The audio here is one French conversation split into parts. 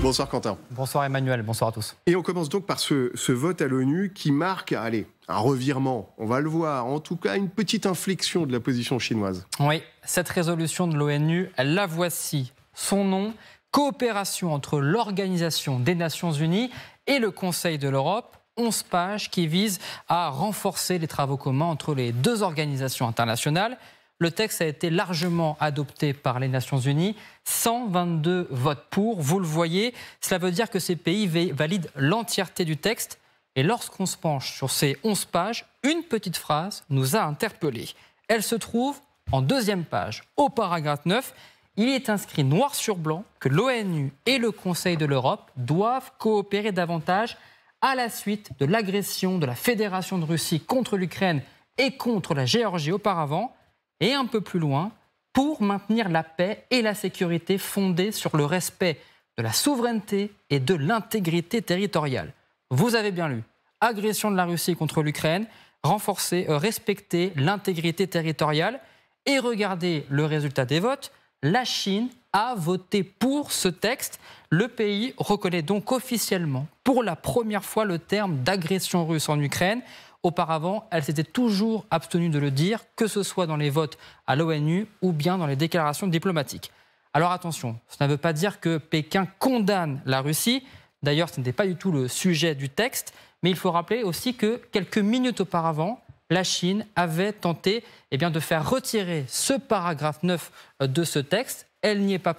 Bonsoir Quentin. Bonsoir Emmanuel, bonsoir à tous. Et on commence donc par ce vote à l'ONU qui marque, allez, un revirement, on va le voir, en tout cas une petite inflexion de la position chinoise. Oui, cette résolution de l'ONU, la voici. Son nom, coopération entre l'Organisation des Nations Unies et le Conseil de l'Europe, 11 pages qui visent à renforcer les travaux communs entre les deux organisations internationales. Le texte a été largement adopté par les Nations Unies, 122 votes pour, vous le voyez. Cela veut dire que ces pays valident l'entièreté du texte. Et lorsqu'on se penche sur ces 11 pages, une petite phrase nous a interpellés. Elle se trouve en deuxième page, au paragraphe 9. Il est inscrit noir sur blanc que l'ONU et le Conseil de l'Europe doivent coopérer davantage à la suite de l'agression de la Fédération de Russie contre l'Ukraine et contre la Géorgie auparavant. Et un peu plus loin, pour maintenir la paix et la sécurité fondées sur le respect de la souveraineté et de l'intégrité territoriale. Vous avez bien lu, agression de la Russie contre l'Ukraine, respecter l'intégrité territoriale et regardez le résultat des votes. La Chine a voté pour ce texte. Le pays reconnaît donc officiellement pour la première fois le terme d'agression russe en Ukraine. Auparavant, elle s'était toujours abstenue de le dire, que ce soit dans les votes à l'ONU ou bien dans les déclarations diplomatiques. Alors attention, ça ne veut pas dire que Pékin condamne la Russie. D'ailleurs, ce n'était pas du tout le sujet du texte. Mais il faut rappeler aussi que quelques minutes auparavant, la Chine avait tenté de faire retirer ce paragraphe 9 de ce texte. Elle n'y est pas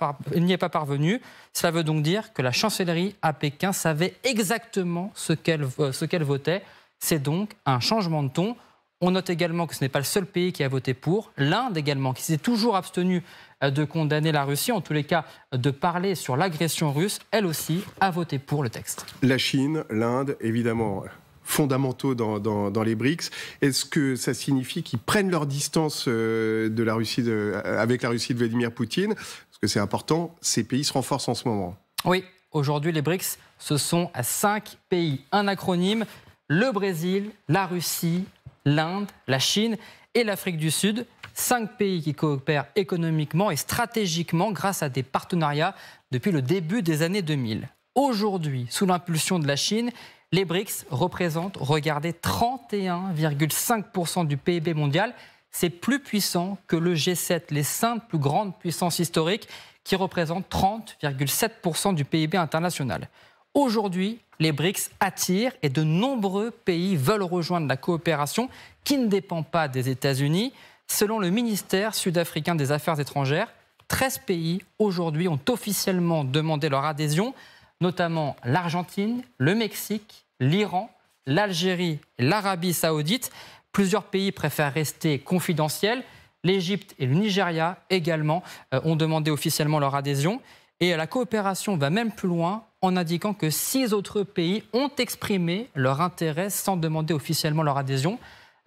parvenue. Cela veut donc dire que la chancellerie à Pékin savait exactement ce qu'elle votait. C'est donc un changement de ton. On note également que ce n'est pas le seul pays qui a voté pour. L'Inde également, qui s'est toujours abstenue de condamner la Russie, en tous les cas de parler sur l'agression russe, elle aussi a voté pour le texte. La Chine, l'Inde, évidemment, fondamentaux dans les BRICS. Est-ce que ça signifie qu'ils prennent leur distance avec la Russie de Vladimir Poutine? Parce que c'est important, ces pays se renforcent en ce moment. Oui, aujourd'hui les BRICS, ce sont 5 pays, un acronyme. Le Brésil, la Russie, l'Inde, la Chine et l'Afrique du Sud. 5 pays qui coopèrent économiquement et stratégiquement grâce à des partenariats depuis le début des années 2000. Aujourd'hui, sous l'impulsion de la Chine, les BRICS représentent, regardez, 31,5% du PIB mondial. C'est plus puissant que le G7, les 5 plus grandes puissances historiques qui représentent 30,7% du PIB international. Aujourd'hui, les BRICS attirent et de nombreux pays veulent rejoindre la coopération qui ne dépend pas des États-Unis. Selon le ministère sud-africain des Affaires étrangères, 13 pays aujourd'hui ont officiellement demandé leur adhésion, notamment l'Argentine, le Mexique, l'Iran, l'Algérie et l'Arabie saoudite. Plusieurs pays préfèrent rester confidentiels. L'Égypte et le Nigeria également ont demandé officiellement leur adhésion. Et la coopération va même plus loin en indiquant que 6 autres pays ont exprimé leur intérêt sans demander officiellement leur adhésion.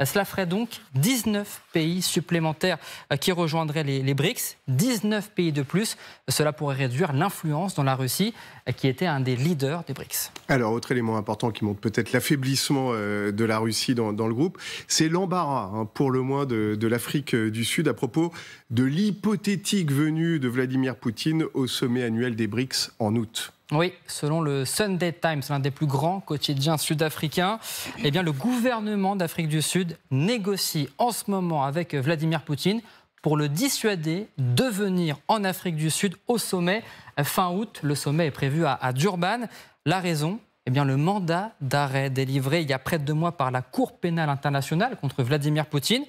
Cela ferait donc 19 pays supplémentaires qui rejoindraient les BRICS, 19 pays de plus. Cela pourrait réduire l'influence dans la Russie, qui était un des leaders des BRICS. Alors, autre élément important qui montre peut-être l'affaiblissement de la Russie dans le groupe, c'est l'embarras, pour le moins, de l'Afrique du Sud à propos de l'hypothétique venue de Vladimir Poutine au sommet annuel des BRICS en août. Oui, selon le Sunday Times, l'un des plus grands quotidiens sud-africains, le gouvernement d'Afrique du Sud négocie en ce moment avec Vladimir Poutine pour le dissuader de venir en Afrique du Sud au sommet fin août. Le sommet est prévu à Durban. La raison, le mandat d'arrêt délivré il y a près de 2 mois par la Cour pénale internationale contre Vladimir Poutine.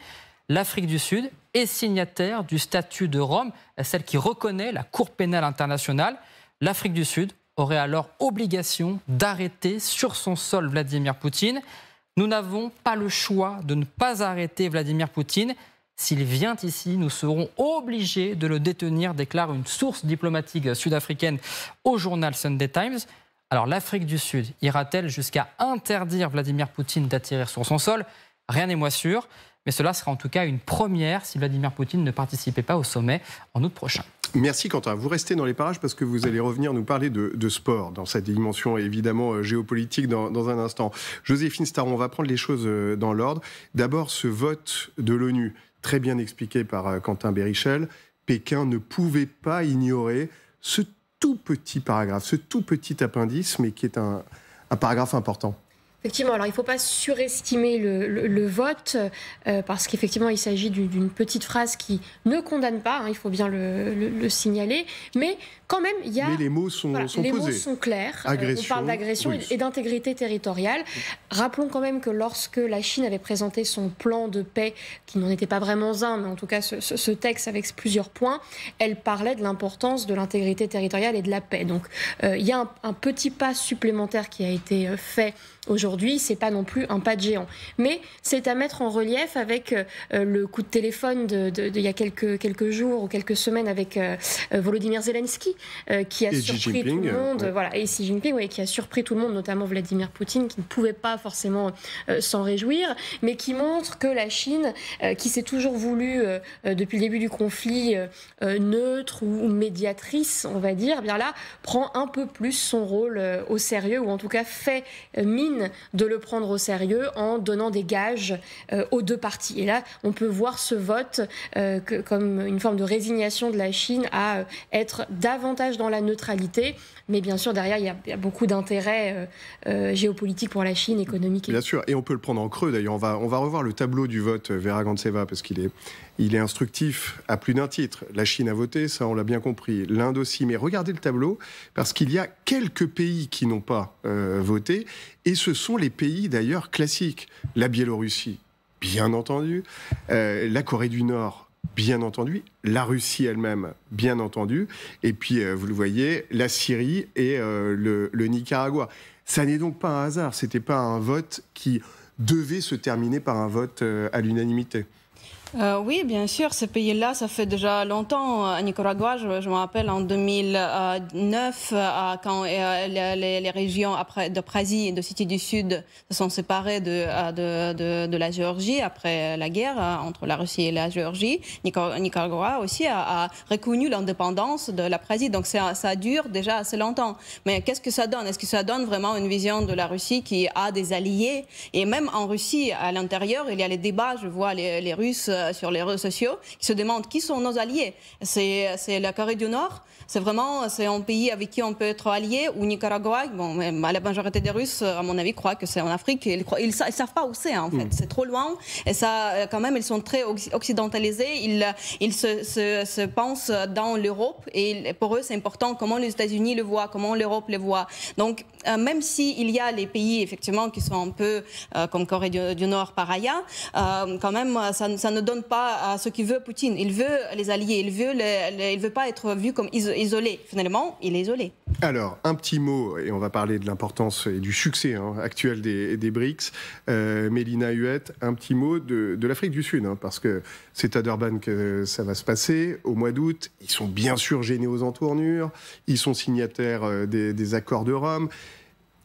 L'Afrique du Sud est signataire du statut de Rome, celle qui reconnaît la Cour pénale internationale. L'Afrique du Sud aurait alors obligation d'arrêter sur son sol Vladimir Poutine. Nous n'avons pas le choix de ne pas arrêter Vladimir Poutine. S'il vient ici, nous serons obligés de le détenir, déclare une source diplomatique sud-africaine au journal Sunday Times. Alors l'Afrique du Sud ira-t-elle jusqu'à interdire Vladimir Poutine d'atterrir sur son sol? Rien n'est moins sûr, mais cela sera en tout cas une première si Vladimir Poutine ne participait pas au sommet en août prochain. Merci Quentin. Vous restez dans les parages parce que vous allez revenir nous parler de sport dans cette dimension évidemment géopolitique dans un instant. Joséphine Staron, on va prendre les choses dans l'ordre. D'abord, ce vote de l'ONU, très bien expliqué par Quentin Bérichel. Pékin ne pouvait pas ignorer ce tout petit paragraphe, ce tout petit appendice, mais qui est un paragraphe important. Effectivement, alors il ne faut pas surestimer le vote, parce qu'effectivement il s'agit d'une petite phrase qui ne condamne pas, il faut bien le signaler, mais quand même il y a... Mais les mots sont les posés. mots sont clairs, on parle d'agression et d'intégrité territoriale. Rappelons quand même que lorsque la Chine avait présenté son plan de paix, qui n'en était pas vraiment un, mais en tout cas ce texte avec plusieurs points, elle parlait de l'importance de l'intégrité territoriale et de la paix. Donc il y a un petit pas supplémentaire qui a été fait aujourd'hui, c'est pas non plus un pas de géant. Mais c'est à mettre en relief avec le coup de téléphone il y a quelques jours ou quelques semaines avec Volodymyr Zelensky, qui a surpris tout le monde, et Xi Jinping, qui a surpris tout le monde, notamment Vladimir Poutine, qui ne pouvait pas forcément s'en réjouir, mais qui montre que la Chine, qui s'est toujours voulue, depuis le début du conflit, neutre ou médiatrice, on va dire, bien là, prend un peu plus son rôle au sérieux, ou en tout cas fait mine de le prendre au sérieux en donnant des gages aux deux parties. Et là, on peut voir ce vote comme une forme de résignation de la Chine à être davantage dans la neutralité. Mais bien sûr, derrière, il y a beaucoup d'intérêts géopolitiques pour la Chine, économiques. Bien sûr, et on peut le prendre en creux. D'ailleurs, on va revoir le tableau du vote Vera Gantseva, parce qu'il est instructif à plus d'un titre. La Chine a voté, ça on l'a bien compris. L'Inde aussi. Mais regardez le tableau, parce qu'il y a quelques pays qui n'ont pas voté, et ce sont les pays d'ailleurs classiques. La Biélorussie, bien entendu. La Corée du Nord, bien entendu, la Russie elle-même, bien entendu, et puis, vous le voyez, la Syrie et le Nicaragua. Ça n'est donc pas un hasard, c'était pas un vote qui devait se terminer par un vote à l'unanimité. Oui, bien sûr, ces pays-là, ça fait déjà longtemps. À Nicaragua, je me rappelle en 2009, quand les régions de Prasie et de Cité du Sud se sont séparées de la Géorgie après la guerre entre la Russie et la Géorgie. Nicaragua aussi a reconnu l'indépendance de la Prasie. Donc ça dure déjà assez longtemps. Mais qu'est-ce que ça donne? Est-ce que ça donne vraiment une vision de la Russie qui a des alliés? Et même en Russie, à l'intérieur, il y a les débats. Je vois les Russes sur les réseaux sociaux qui se demandent qui sont nos alliés. C'est la Corée du Nord, c'est un pays avec qui on peut être allié, ou Nicaragua. Bon, la majorité des Russes, à mon avis, croient que c'est en Afrique. Ils savent pas où c'est, en fait. C'est trop loin. Et ça, quand même, ils sont très occidentalisés. Ils se pensent dans l'Europe. Et pour eux, c'est important comment les États-Unis le voient, comment l'Europe le voit. Donc, même s'il y a les pays, effectivement, qui sont un peu comme Corée du Nord, par ailleurs, quand même, ça ne donne pas ce qu'il veut Poutine. Il veut les alliés. Il veut pas être vu comme isolé. Finalement, il est isolé. Alors, un petit mot, et on va parler de l'importance et du succès actuel des BRICS. Mélina Huette, un petit mot de l'Afrique du Sud, parce que c'est à Durban que ça va se passer au mois d'août. Ils sont bien sûr gênés aux entournures. Ils sont signataires des accords de Rome.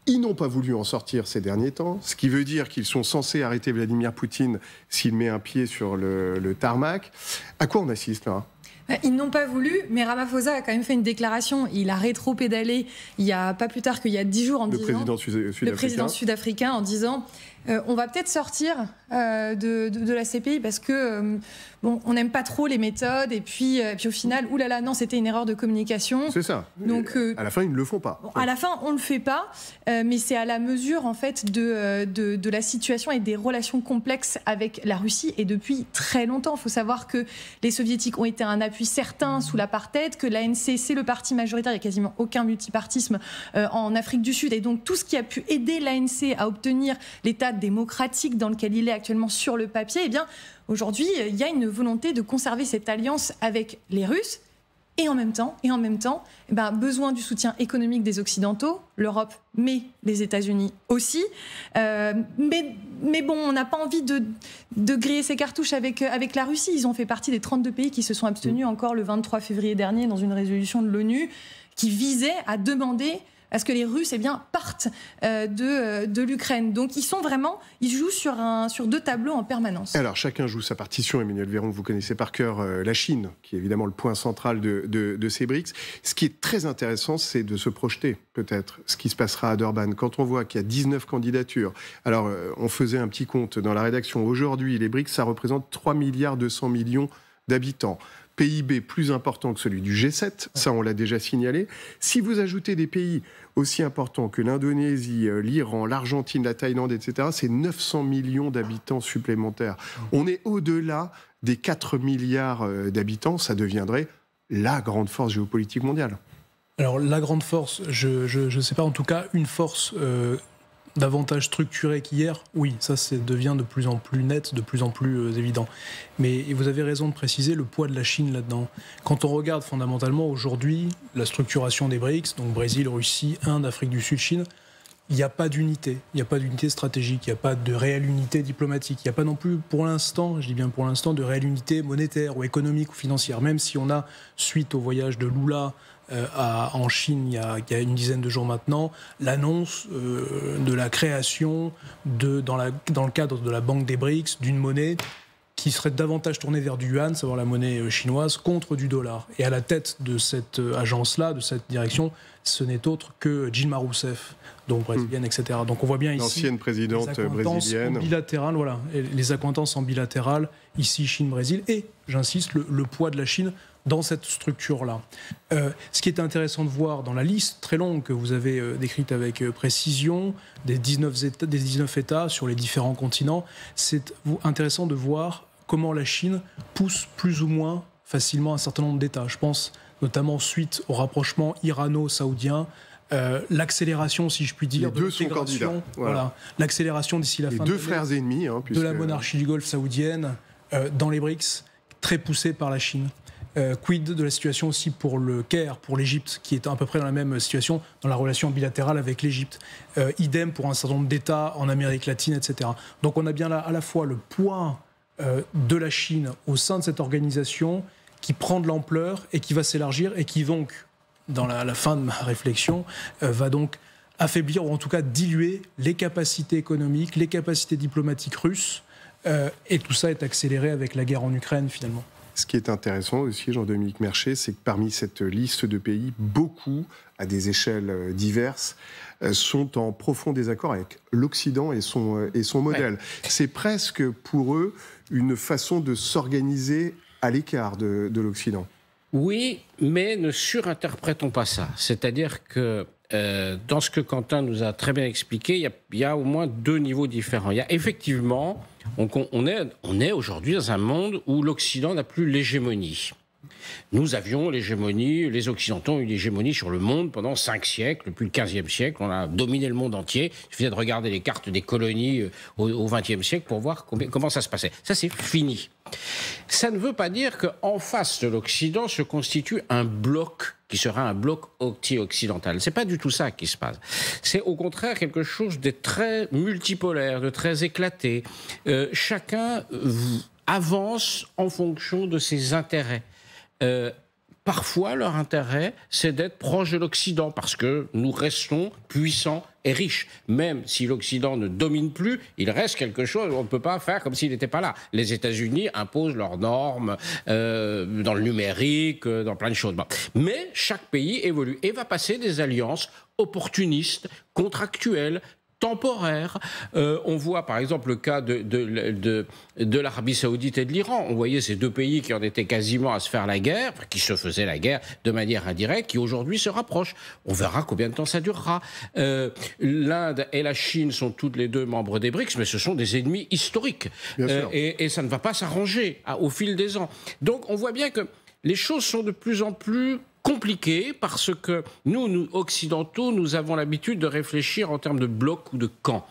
Ils n'ont pas voulu en sortir ces derniers temps, ce qui veut dire qu'ils sont censés arrêter Vladimir Poutine s'il met un pied sur le tarmac. À quoi on assiste là ? Ils n'ont pas voulu, mais Ramaphosa a quand même fait une déclaration. Il a rétro-pédalé il y a pas plus tard qu'il y a 10 jours en disant... Le président sud-africain en disant on va peut-être sortir de la CPI parce que on n'aime pas trop les méthodes et puis au final, oulala, non, c'était une erreur de communication. C'est ça. Donc, à la fin, ils ne le font pas. À la fin, on ne le fait pas, mais c'est à la mesure en fait de la situation et des relations complexes avec la Russie et depuis très longtemps. Il faut savoir que les soviétiques ont été un appui certain sous l'apartheid, que l'ANC, c'est le parti majoritaire, il n'y a quasiment aucun multipartisme en Afrique du Sud. Et donc tout ce qui a pu aider l'ANC à obtenir l'état démocratique dans lequel il est actuellement sur le papier, eh bien aujourd'hui, il y a une volonté de conserver cette alliance avec les Russes. Et en même temps, besoin du soutien économique des Occidentaux, l'Europe, mais les États-Unis aussi. Mais bon, on n'a pas envie de griller ses cartouches avec la Russie. Ils ont fait partie des 32 pays qui se sont abstenus encore le 23 février dernier dans une résolution de l'ONU qui visait à demander à ce que les Russes partent de l'Ukraine. Donc ils jouent sur deux tableaux en permanence. Alors chacun joue sa partition. Emmanuel Véron, vous connaissez par cœur la Chine, qui est évidemment le point central de ces BRICS. Ce qui est très intéressant, c'est de se projeter peut-être ce qui se passera à Durban. Quand on voit qu'il y a 19 candidatures, alors on faisait un petit compte dans la rédaction. Aujourd'hui, les BRICS, ça représente 3,2 milliards d'habitants. PIB plus important que celui du G7, ça on l'a déjà signalé. Si vous ajoutez des pays aussi importants que l'Indonésie, l'Iran, l'Argentine, la Thaïlande, etc., c'est 900 millions d'habitants supplémentaires. On est au-delà des 4 milliards d'habitants, ça deviendrait la grande force géopolitique mondiale. Alors la grande force, je ne sais pas, en tout cas une force davantage structurée qu'hier, oui, ça devient de plus en plus net, de plus en plus évident. Mais vous avez raison de préciser le poids de la Chine là-dedans. Quand on regarde fondamentalement aujourd'hui la structuration des BRICS, donc Brésil, Russie, Inde, Afrique du Sud, Chine, il n'y a pas d'unité, il n'y a pas d'unité stratégique, il n'y a pas de réelle unité diplomatique, il n'y a pas non plus pour l'instant, je dis bien pour l'instant, de réelle unité monétaire ou économique ou financière, même si on a, suite au voyage de Lula en Chine il y a une dizaine de jours maintenant, l'annonce de la création, dans le cadre de la Banque des BRICS, d'une monnaie qui serait davantage tournée vers du yuan, savoir la monnaie chinoise, contre du dollar. Et à la tête de cette agence-là, de cette direction, ce n'est autre que Dilma Rousseff, donc brésilienne, etc. Donc on voit bien ici l'ancienne présidente brésilienne. Bilatérale, voilà, les accointances en bilatéral, ici Chine-Brésil, et j'insiste, le poids de la Chine dans cette structure-là. Ce qui est intéressant de voir dans la liste très longue que vous avez décrite avec précision des 19 États sur les différents continents, c'est intéressant de voir comment la Chine pousse plus ou moins facilement un certain nombre d'États. Je pense notamment suite au rapprochement irano-saoudien, l'accélération, si je puis dire, les deux sont candidats. Voilà. L'accélération d'ici la fin deux frères ennemis, de la monarchie du Golfe saoudienne dans les BRICS, très poussée par la Chine. Quid de la situation aussi pour le Caire, pour l'Égypte, qui est à peu près dans la même situation dans la relation bilatérale avec l'Égypte. Idem pour un certain nombre d'États en Amérique latine, etc. Donc on a bien là à la fois le poids de la Chine au sein de cette organisation qui prend de l'ampleur et qui va s'élargir et qui donc, dans la fin de ma réflexion, va donc affaiblir ou en tout cas diluer les capacités économiques, les capacités diplomatiques russes. Et tout ça est accéléré avec la guerre en Ukraine finalement. Ce qui est intéressant aussi, Jean-Dominique Merchet, c'est que parmi cette liste de pays, beaucoup, à des échelles diverses, sont en profond désaccord avec l'Occident et son modèle. Ouais. C'est presque pour eux une façon de s'organiser à l'écart de l'Occident. Oui, mais ne surinterprétons pas ça. C'est-à-dire que dans ce que Quentin nous a très bien expliqué, il y a au moins deux niveaux différents. Il y a effectivement, on est aujourd'hui dans un monde où l'Occident n'a plus l'hégémonie. Nous avions l'hégémonie, les Occidentaux ont eu l'hégémonie sur le monde pendant 5 siècles, depuis le 15e siècle. On a dominé le monde entier. Il suffisait de regarder les cartes des colonies au 20e siècle pour voir comment ça se passait. Ça, c'est fini. Ça ne veut pas dire qu'en face de l'Occident se constitue un bloc qui sera un bloc occidental. C'est pas du tout ça qui se passe. C'est au contraire quelque chose de très multipolaire, de très éclaté. Chacun avance en fonction de ses intérêts. Parfois, leur intérêt, c'est d'être proche de l'Occident, parce que nous restons puissants et riches. Même si l'Occident ne domine plus, il reste quelque chose, on ne peut pas faire comme s'il n'était pas là. Les États-Unis imposent leurs normes dans le numérique, dans plein de choses. Bon. Mais chaque pays évolue et va passer des alliances opportunistes, contractuelles, temporaire. On voit par exemple le cas de l'Arabie Saoudite et de l'Iran. On voyait ces deux pays qui en étaient quasiment à se faire la guerre, qui se faisaient la guerre de manière indirecte, qui aujourd'hui se rapprochent. On verra combien de temps ça durera. L'Inde et la Chine sont toutes les deux membres des BRICS, mais ce sont des ennemis historiques. Et ça ne va pas s'arranger au fil des ans. Donc on voit bien que les choses sont de plus en plus compliqué parce que nous, occidentaux, nous avons l'habitude de réfléchir en termes de blocs ou de camps.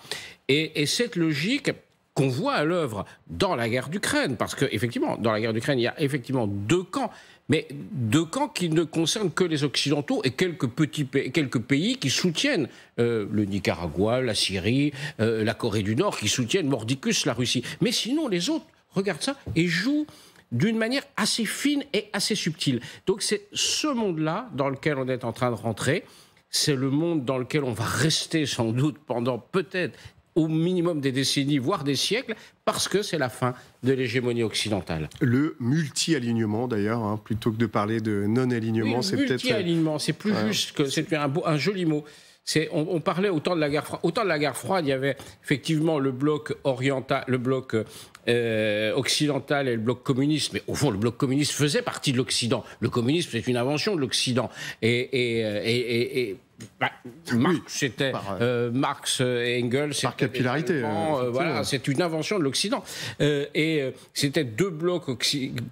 Et cette logique qu'on voit à l'œuvre dans la guerre d'Ukraine, parce qu'effectivement, dans la guerre d'Ukraine, il y a effectivement 2 camps, mais 2 camps qui ne concernent que les Occidentaux et quelques pays qui soutiennent le Nicaragua, la Syrie, la Corée du Nord, qui soutiennent mordicus la Russie. Mais sinon, les autres regardent ça et jouent d'une manière assez fine et assez subtile. Donc c'est ce monde-là dans lequel on est en train de rentrer. C'est le monde dans lequel on va rester sans doute pendant peut-être au minimum des décennies, voire des siècles, parce que c'est la fin de l'hégémonie occidentale. Le multi-alignement d'ailleurs, plutôt que de parler de non-alignement, oui, c'est peut-être... Multi-alignement, c'est plus juste que... C'est un joli mot. on parlait autant de la guerre froide, il y avait effectivement le bloc oriental, le bloc occidental et le bloc communiste. Mais au fond, le bloc communiste faisait partie de l'Occident. Le communisme, c'est une invention de l'Occident. Marx et Engels, par capillarité. Voilà, c'est une invention de l'Occident. C'était deux blocs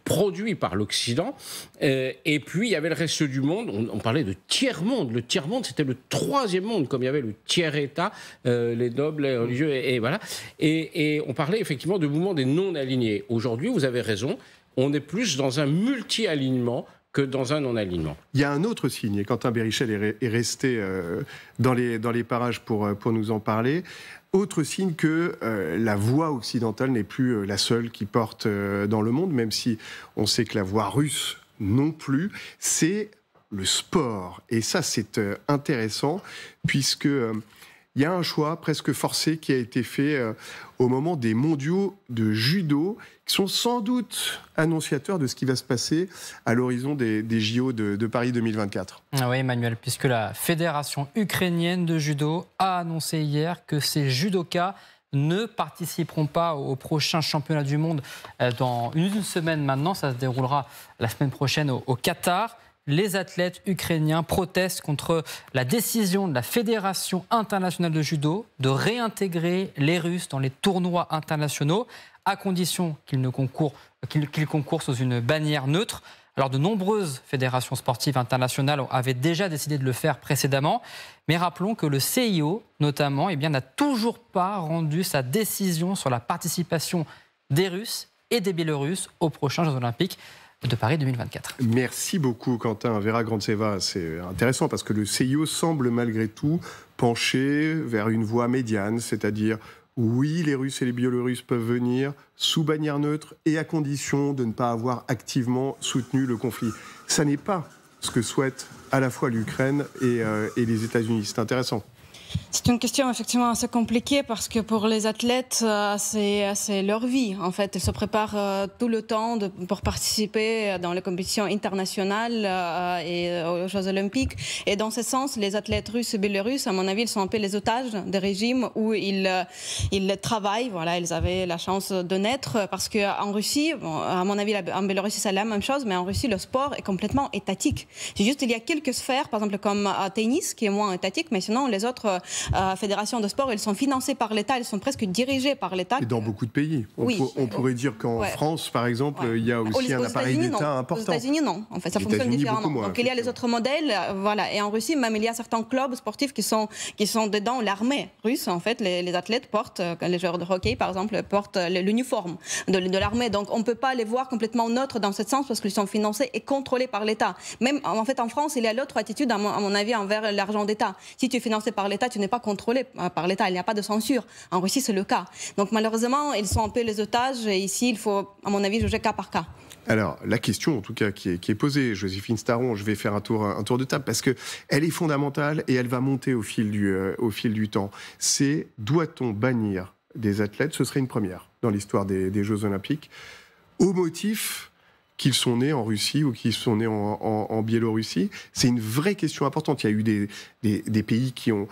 produits par l'Occident. Et puis, il y avait le reste du monde. On parlait de tiers-monde. Le tiers-monde, c'était le troisième monde, comme il y avait le tiers-État, les nobles, les religieux, et voilà. Et on parlait effectivement de mouvement des non-alignés. Aujourd'hui, vous avez raison, on est plus dans un multi-alignement que dans un non-alignement. Il y a un autre signe, et Quentin Bérichel est resté dans les parages pour nous en parler. Autre signe que la voix occidentale n'est plus la seule qui porte dans le monde, même si on sait que la voix russe non plus, c'est le sport. Et ça, c'est intéressant, puisque il y a un choix presque forcé qui a été fait au moment des mondiaux de judo, qui sont sans doute annonciateurs de ce qui va se passer à l'horizon des JO de Paris 2024. Ah oui, Emmanuel, puisque la Fédération ukrainienne de judo a annoncé hier que ces judokas ne participeront pas au prochain championnat du monde dans une semaine maintenant. Ça se déroulera la semaine prochaine au Qatar. Les athlètes ukrainiens protestent contre la décision de la Fédération internationale de judo de réintégrer les Russes dans les tournois internationaux, à condition qu'ils concourent sous une bannière neutre. Alors, de nombreuses fédérations sportives internationales avaient déjà décidé de le faire précédemment. Mais rappelons que le CIO, notamment, n'a toujours pas rendu sa décision sur la participation des Russes et des Biélorusses aux prochains Jeux Olympiques de Paris 2024. Merci beaucoup, Quentin. Vera Grantseva, c'est intéressant parce que le CIO semble malgré tout pencher vers une voie médiane, c'est-à-dire oui, les Russes et les Biélorusses peuvent venir sous bannière neutre et à condition de ne pas avoir activement soutenu le conflit. Ça n'est pas ce que souhaitent à la fois l'Ukraine et les États-Unis. C'est intéressant. C'est une question effectivement assez compliquée parce que pour les athlètes, c'est leur vie. En fait, ils se préparent tout le temps pour participer dans les compétitions internationales et aux Jeux Olympiques. Et dans ce sens, les athlètes russes et biélorusses, à mon avis, ils sont un peu les otages des régimes où ils travaillent. Voilà, ils avaient la chance de naître parce qu'en Russie, bon, à mon avis, en Biélorussie, c'est la même chose, mais en Russie, le sport est complètement étatique. C'est juste, il y a quelques sphères, par exemple comme tennis, qui est moins étatique, mais sinon, les autres fédérations de sport, elles sont financées par l'État, elles sont presque dirigées par l'État. Et dans beaucoup de pays. On pourrait dire qu'en France, par exemple, il y a aussi un appareil d'État important. Aux États-Unis, non. En fait, ça fonctionne différemment. Donc il y a les autres modèles, voilà. Et en Russie, même il y a certains clubs sportifs qui sont dedans l'armée russe. En fait, les athlètes portent, les joueurs de hockey, par exemple, portent l'uniforme de l'armée. Donc on ne peut pas les voir complètement neutres dans ce sens parce qu'ils sont financés et contrôlés par l'État. Même en fait, en France, il y a l'autre attitude, à mon avis, envers l'argent d'État. Si tu es financé par l'État, tu n'es pas contrôlé par l'État, il n'y a pas de censure. En Russie, c'est le cas. Donc malheureusement, ils sont un peu les otages et ici, il faut, à mon avis, juger cas par cas. Alors, la question, en tout cas, qui est posée, Joséphine Staron, je vais faire un tour de table parce qu'elle est fondamentale et elle va monter au fil du temps. C'est, doit-on bannir des athlètes ? Ce serait une première dans l'histoire des Jeux Olympiques, au motif qu'ils sont nés en Russie ou qu'ils sont nés en Biélorussie. C'est une vraie question importante. Il y a eu des pays qui ont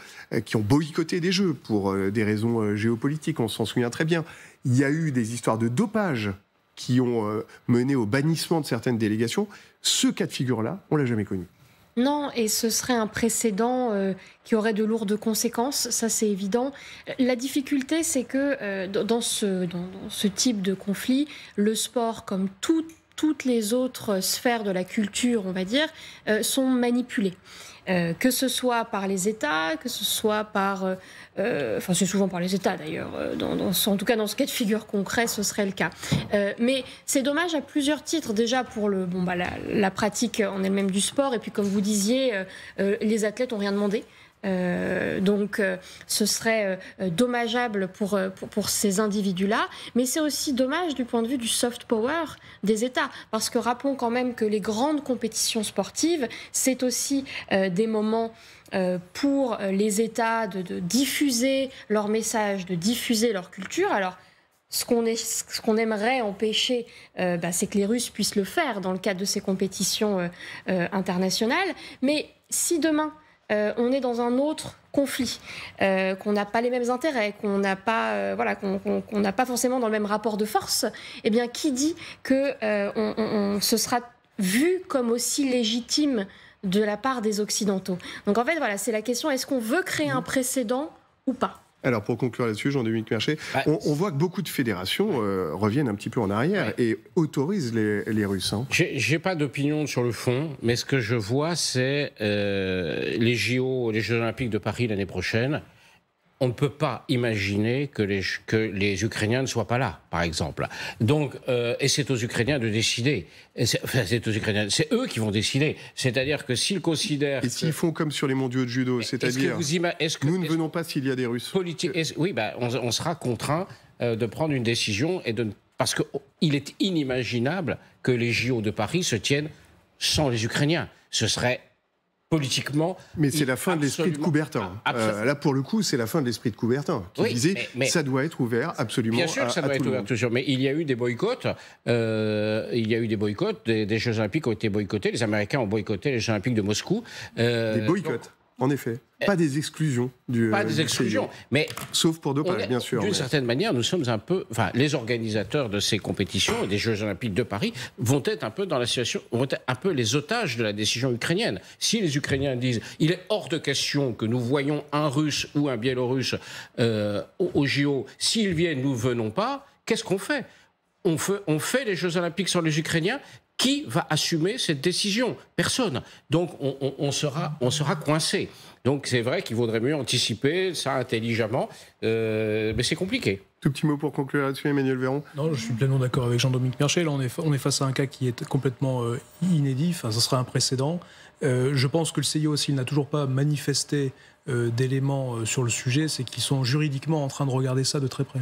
boycotté des Jeux pour des raisons géopolitiques, on s'en souvient très bien. Il y a eu des histoires de dopage qui ont mené au bannissement de certaines délégations. Ce cas de figure-là, on ne l'a jamais connu. Non, et ce serait un précédent qui aurait de lourdes conséquences, ça c'est évident. La difficulté, c'est que dans ce type de conflit, le sport, comme toutes les autres sphères de la culture, on va dire, sont manipulées. Que ce soit par les États, que ce soit par... enfin, c'est souvent par les États, d'ailleurs. En tout cas, dans ce cas de figure concret, ce serait le cas. Mais c'est dommage à plusieurs titres. Déjà, pour la pratique en elle-même du sport. Et puis, comme vous disiez, les athlètes n'ont rien demandé. Donc ce serait dommageable pour ces individus-là, mais c'est aussi dommage du point de vue du soft power des États, parce que rappelons quand même que les grandes compétitions sportives, c'est aussi des moments pour les États de diffuser leur message, de diffuser leur culture. Alors ce qu'on aimerait empêcher, c'est que les Russes puissent le faire dans le cadre de ces compétitions internationales, mais si demain on est dans un autre conflit, qu'on n'a pas les mêmes intérêts, qu'on n'a pas, qu'on n'a pas forcément dans le même rapport de force, eh bien, qui dit que ce sera vu comme aussi légitime de la part des Occidentaux? Donc en fait, voilà, c'est la question, est-ce qu'on veut créer un précédent ou pas? Alors, pour conclure là-dessus, Jean-Dominique Merchet, on voit que beaucoup de fédérations reviennent un petit peu en arrière et autorisent les Russes. Hein. J'ai pas d'opinion sur le fond, mais ce que je vois, c'est les JO, les Jeux Olympiques de Paris l'année prochaine. On ne peut pas imaginer que les Ukrainiens ne soient pas là, par exemple. Donc, et c'est aux Ukrainiens de décider. C'est aux Ukrainiens, c'est eux qui vont décider. C'est-à-dire que s'ils considèrent... Et s'ils font comme sur les mondiaux de judo, c'est-à-dire nous ne venons pas s'il y a des Russes. Oui, on sera contraint de prendre une décision parce qu'il est inimaginable que les JO de Paris se tiennent sans les Ukrainiens. Ce serait... politiquement... Mais c'est la fin de l'esprit de Coubertin. Là, pour le coup, c'est la fin de l'esprit de Coubertin, qui disait ça doit être ouvert absolument à tout le monde. Bien sûr que ça doit être ouvert, toujours. Mais il y a eu des boycotts. Des Jeux Olympiques ont été boycottés. Les Américains ont boycotté les Jeux Olympiques de Moscou. Des boycotts, en effet. Pas des exclusions. Pas des exclusions. Mais sauf pour dopage, bien sûr. D'une certaine manière, nous sommes un peu... Enfin, les organisateurs de ces compétitions et des Jeux Olympiques de Paris vont être un peu dans la situation... vont être un peu les otages de la décision ukrainienne. Si les Ukrainiens disent « il est hors de question que nous voyions un Russe ou un Biélorusse au JO, s'ils viennent, nous ne venons pas », qu'est-ce qu'on fait ? On fait les Jeux Olympiques sur les Ukrainiens. Qui va assumer cette décision? Personne. Donc on sera coincé. Donc c'est vrai qu'il vaudrait mieux anticiper ça intelligemment, mais c'est compliqué. Tout petit mot pour conclure là-dessus, Emmanuel Véron. Non, je suis pleinement d'accord avec Jean-Dominique Merchet. Là, on est face à un cas qui est complètement inédit. Enfin, ça sera un précédent. Je pense que le CIO, s'il n'a toujours pas manifesté d'éléments sur le sujet, c'est qu'ils sont juridiquement en train de regarder ça de très près.